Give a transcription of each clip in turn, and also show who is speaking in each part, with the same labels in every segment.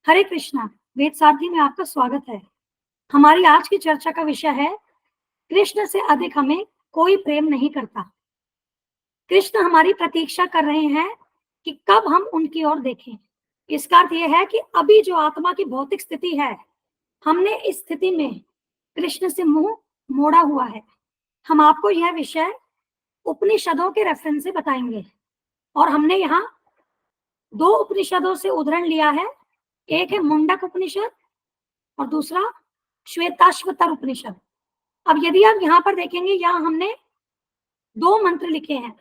Speaker 1: हरे कृष्णा। वेद सारथी में आपका स्वागत है। हमारी आज की चर्चा का विषय है कृष्ण से अधिक हमें कोई प्रेम नहीं करता। कृष्ण हमारी प्रतीक्षा कर रहे हैं कि कब हम उनकी ओर देखें। इसका अर्थ यह है कि अभी जो आत्मा की भौतिक स्थिति है, हमने इस स्थिति में कृष्ण से मुंह मोड़ा हुआ है। हम आपको यह विषय उपनिषदों के रेफरेंस से बताएंगे और हमने यहाँ दो उपनिषदों से उदाहरण लिया है। एक है मुंडक उपनिषद और दूसरा श्वेताश्वतर उपनिषद। अब यदि आप यहाँ पर देखेंगे, यहाँ हमने दो मंत्र लिखे हैं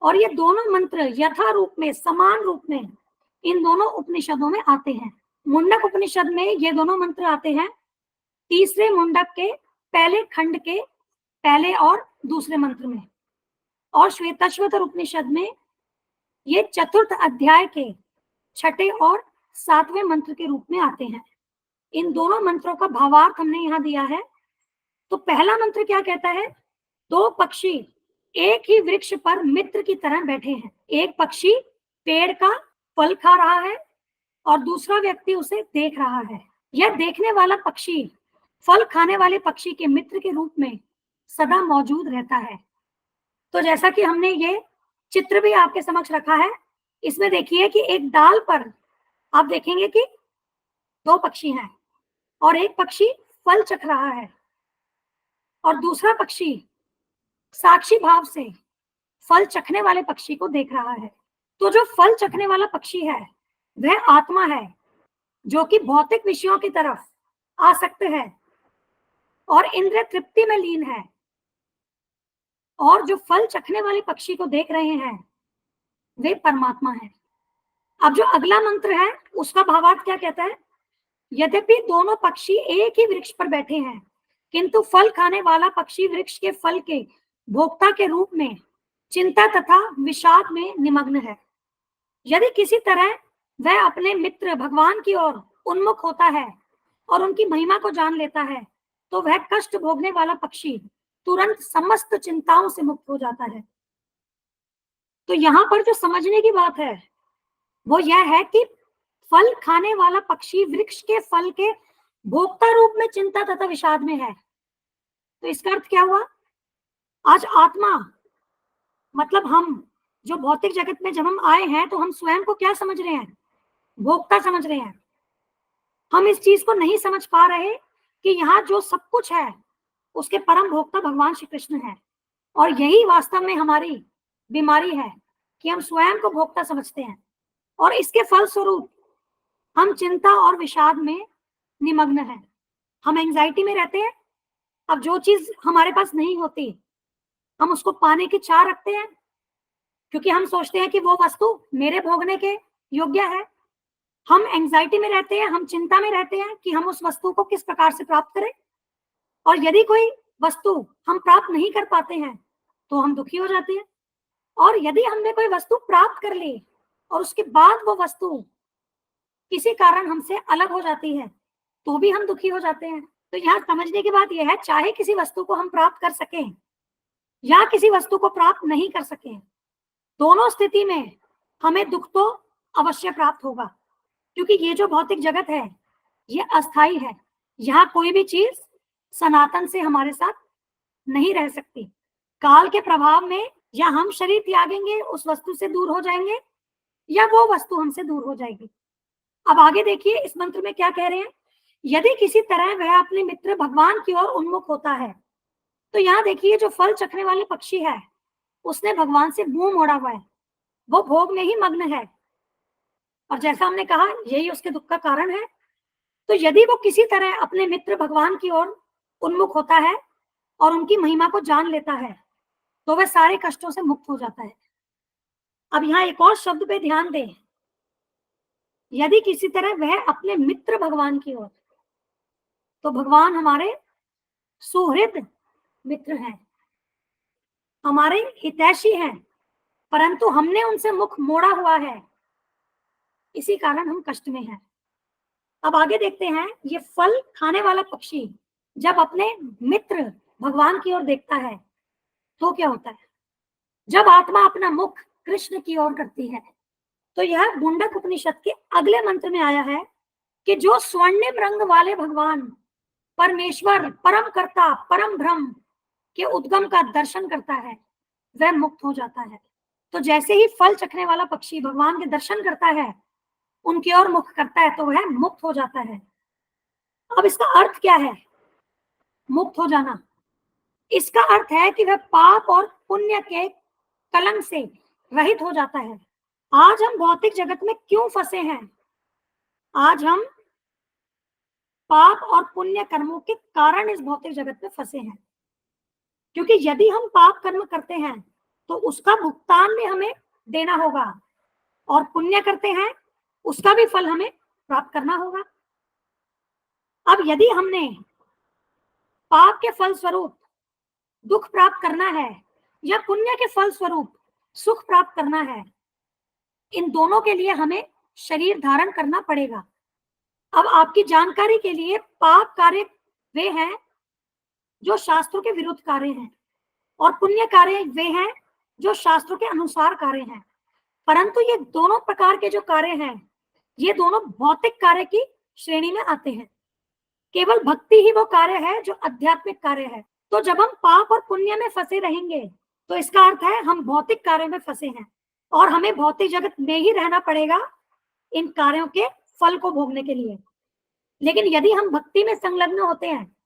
Speaker 1: और ये दोनों मंत्र यथा रूप में, समान रूप में इन दोनों उपनिषदों में आते हैं। मुंडक उपनिषद में ये दोनों मंत्र आते हैं तीसरे मुंडक के पहले खंड के पहले और दूसरे मंत्र में, और श्वेताश्वतर उपनिषद में ये चतुर्थ अध्याय के छठे और सातवें मंत्र के रूप में आते हैं। इन दोनों मंत्रों का भावार्थ हमने यहाँ दिया है। तो पहला मंत्र क्या कहता है? दो पक्षी एक ही वृक्ष पर मित्र की तरह बैठे हैं। एक पक्षी पेड़ का फल खा रहा है और दूसरा व्यक्ति उसे देख रहा है। यह देखने वाला पक्षी फल खाने वाले पक्षी के मित्र के रूप में सदा मौजूद रहता है। तो जैसा कि हमने ये चित्र भी आपके समक्ष रखा है, इसमें देखिए कि एक डाल पर आप देखेंगे कि दो पक्षी हैं और एक पक्षी फल चख रहा है और दूसरा पक्षी साक्षी भाव से फल चखने वाले पक्षी को देख रहा है। तो जो फल चखने वाला पक्षी है वह आत्मा है जो कि भौतिक विषयों की तरफ आसक्त है और इंद्रिय तृप्ति में लीन है, और जो फल चखने वाले पक्षी को देख रहे हैं वे परमात्मा है। अब जो अगला मंत्र है उसका भावार्थ क्या कहता है? यद्यपि दोनों पक्षी एक ही वृक्ष पर बैठे हैं, किंतु फल खाने वाला पक्षी वृक्ष के फल के भोक्ता के रूप में चिंता तथा विषाद में निमग्न है। यदि किसी तरह वह अपने मित्र भगवान की ओर उन्मुख होता है और उनकी महिमा को जान लेता है, तो वह कष्ट भोगने वाला पक्षी तुरंत समस्त चिंताओं से मुक्त हो जाता है। तो यहाँ पर जो समझने की बात है वो यह है कि फल खाने वाला पक्षी वृक्ष के फल के भोक्ता रूप में चिंता तथा विषाद में है। तो इसका अर्थ क्या हुआ? आज आत्मा मतलब हम जो भौतिक जगत में जब हम आए हैं तो हम स्वयं को क्या समझ रहे हैं? भोक्ता समझ रहे हैं। हम इस चीज को नहीं समझ पा रहे कि यहाँ जो सब कुछ है उसके परम भोक्ता भगवान श्री कृष्ण है। और यही वास्तव में हमारी बीमारी है कि हम स्वयं को भोक्ता समझते हैं और इसके फलस्वरूप हम चिंता और विषाद में निमग्न हैं। हम एंजाइटी में रहते हैं। अब जो चीज हमारे पास नहीं होती हम उसको पाने की चाह रखते हैं, क्योंकि हम सोचते हैं कि वो वस्तु मेरे भोगने के योग्य है। हम एंजाइटी में रहते हैं, हम चिंता में रहते हैं कि हम उस वस्तु को किस प्रकार से प्राप्त करें, और यदि कोई वस्तु हम प्राप्त नहीं कर पाते हैं तो हम दुखी हो जाते हैं। और यदि हमने कोई वस्तु प्राप्त कर ली और उसके बाद वो वस्तु किसी कारण हमसे अलग हो जाती है तो भी हम दुखी हो जाते हैं। तो यहाँ समझने की बात यह है, चाहे किसी वस्तु को हम प्राप्त कर सकें या किसी वस्तु को प्राप्त नहीं कर सकें, दोनों स्थिति में हमें दुख तो अवश्य प्राप्त होगा, क्योंकि ये जो भौतिक जगत है ये अस्थाई है। यहाँ कोई भी चीज सनातन से हमारे साथ नहीं रह सकती। काल के प्रभाव में या हम शरीर त्यागेंगे, उस वस्तु से दूर हो जाएंगे, या वो वस्तु हमसे दूर हो जाएगी। अब आगे देखिए इस मंत्र में क्या कह रहे हैं? यदि किसी तरह वह अपने मित्र भगवान की ओर उन्मुख होता है। तो यहाँ देखिए जो फल चखने वाले पक्षी है उसने भगवान से मुंह मोड़ा हुआ है, वो भोग में ही मग्न है, और जैसा हमने कहा यही उसके दुख का कारण है। तो यदि वो किसी तरह अपने मित्र भगवान की ओर उन्मुख होता है और उनकी महिमा को जान लेता है तो वह सारे कष्टों से मुक्त हो जाता है। अब यहाँ एक और शब्द पे ध्यान दें, यदि किसी तरह वह अपने मित्र भगवान की ओर, तो भगवान हमारे सुहृद मित्र हैं, हमारे हितैषी हैं, परंतु हमने उनसे मुख मोड़ा हुआ है, इसी कारण हम कष्ट में हैं। अब आगे देखते हैं, ये फल खाने वाला पक्षी जब अपने मित्र भगवान की ओर देखता है तो क्या होता है? जब आत्मा अपना मुख कृष्ण की ओर करती है, तो यह मुंडक उपनिषद के अगले मंत्र में आया है कि जो स्वर्णिम रंग वाले भगवान परमेश्वर परम कर्ता परम ब्रह्म के उद्गम का दर्शन करता है वह मुक्त हो जाता है। तो जैसे ही फल चखने वाला पक्षी भगवान के दर्शन करता है, उनकी ओर मुख करता है, तो वह मुक्त हो जाता है। अब इसका अर्थ क्या है मुक्त हो जाना? इसका अर्थ है कि वह पाप और पुण्य के कलंक से रहित हो जाता है। आज हम भौतिक जगत में क्यों फंसे हैं? आज हम पाप और पुण्य कर्मों के कारण इस भौतिक जगत में फंसे हैं, क्योंकि यदि हम पाप कर्म करते हैं तो उसका भुगतान भी हमें देना होगा, और पुण्य करते हैं उसका भी फल हमें प्राप्त करना होगा। अब यदि हमने पाप के फल स्वरूप दुख प्राप्त करना है या पुण्य के फल स्वरूप सुख प्राप्त करना है, इन दोनों के लिए हमें शरीर धारण करना पड़ेगा। अब आपकी जानकारी के लिए, पाप कार्य वे हैं जो शास्त्रों के विरुद्ध कार्य हैं, और पुण्य कार्य वे हैं जो शास्त्रों के अनुसार कार्य हैं। परंतु ये दोनों प्रकार के जो कार्य हैं, ये दोनों भौतिक कार्य की श्रेणी में आते हैं। केवल भक्ति ही वो कार्य है जो आध्यात्मिक कार्य है। तो जब हम पाप और पुण्य में फंसे रहेंगे तो इसका अर्थ है हम भौतिक कार्य में फंसे हैं, और हमें भौतिक जगत में ही रहना पड़ेगा इन कार्यों के फल को भोगने के लिए। लेकिन यदि हम भक्ति में संलग्न होते हैं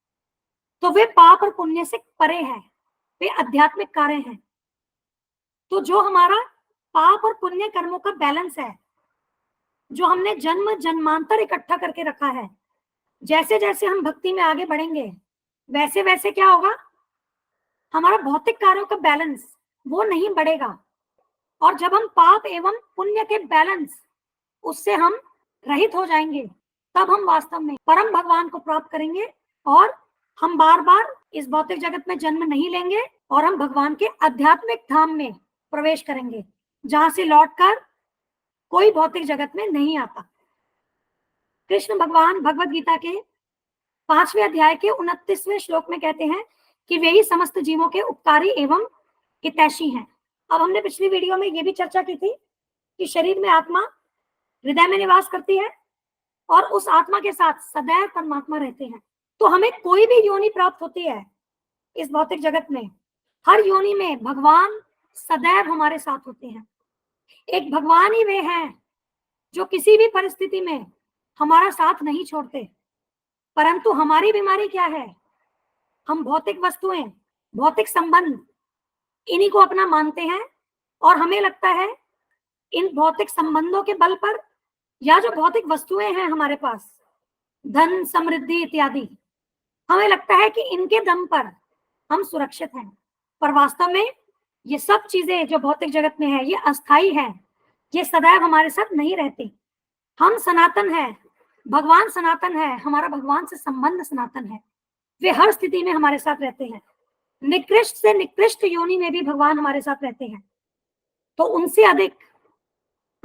Speaker 1: तो वे पाप और पुण्य से परे हैं, वे आध्यात्मिक कार्य हैं। तो जो हमारा पाप और पुण्य कर्मों का बैलेंस है, जो हमने जन्म जन्मांतर इकट्ठा करके रखा है, जैसे जैसे हम भक्ति में आगे बढ़ेंगे वैसे वैसे क्या होगा, हमारा भौतिक कार्यों का बैलेंस वो नहीं बढ़ेगा। और जब हम पाप एवं पुण्य के बैलेंस उससे हम रहित हो जाएंगे, तब हम वास्तव में परम भगवान को प्राप्त करेंगे, और हम बार बार इस भौतिक जगत में जन्म नहीं लेंगे, और हम भगवान के आध्यात्मिक धाम में प्रवेश करेंगे, जहां से लौटकर कोई भौतिक जगत में नहीं आता। कृष्ण भगवान भगवत गीता के 5वें अध्याय के 29वें श्लोक में कहते हैं कि वे ही समस्त जीवों के उपकारी एवं हितैषी हैं। अब हमने पिछली वीडियो में ये भी चर्चा की थी कि शरीर में आत्मा हृदय में निवास करती है, और उस आत्मा के साथ सदैव परमात्मा रहते हैं। तो हमें कोई भी योनि प्राप्त होती है इस भौतिक जगत में, हर योनि में भगवान सदैव हमारे साथ होते हैं। एक भगवान ही वे हैं जो किसी भी परिस्थिति में हमारा साथ नहीं छोड़ते। परंतु हमारी बीमारी क्या है, हम भौतिक वस्तुएं, भौतिक संबंध, इन्हीं को अपना मानते हैं, और हमें लगता है इन भौतिक संबंधों के बल पर, या जो भौतिक वस्तुएं हैं हमारे पास, धन समृद्धि इत्यादि, हमें लगता है कि इनके दम पर हम सुरक्षित हैं। पर वास्तव में ये सब चीजें जो भौतिक जगत में है ये अस्थाई है, ये सदैव हमारे साथ नहीं रहती। हम सनातन है, भगवान सनातन है, हमारा भगवान से संबंध सनातन है, वे हर स्थिति में हमारे साथ रहते हैं। निकृष्ट से निकृष्ट योनि में भी भगवान हमारे साथ रहते हैं। तो उनसे अधिक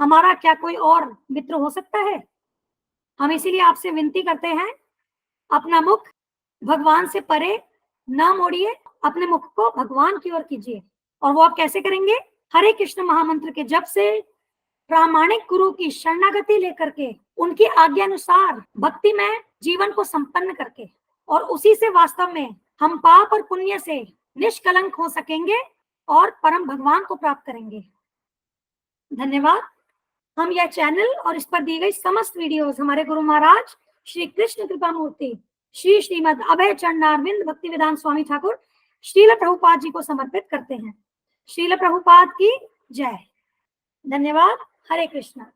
Speaker 1: हमारा क्या कोई और मित्र हो सकता है? हम इसीलिए आपसे विनती करते हैं, अपना मुख भगवान से परे न मोड़िए, अपने मुख को भगवान की ओर कीजिए। और वो आप कैसे करेंगे? हरे कृष्ण महामंत्र के जप से, प्रामाणिक गुरु की शरणागति लेकर के, उनकी आज्ञा अनुसार भक्ति में जीवन को संपन्न करके, और उसी से वास्तव में हम पाप और पुण्य से निष्कलंक हो सकेंगे और परम भगवान को प्राप्त करेंगे। धन्यवाद। हम यह चैनल और इस पर दी गई समस्त वीडियोस हमारे गुरु महाराज श्री कृष्ण कृपा मूर्ति श्री श्रीमद अभय चरणारविंद भक्ति वेदांत स्वामी ठाकुर श्रील प्रभुपाद जी को समर्पित करते हैं। श्रील प्रभुपाद की जय। धन्यवाद। हरे कृष्णा।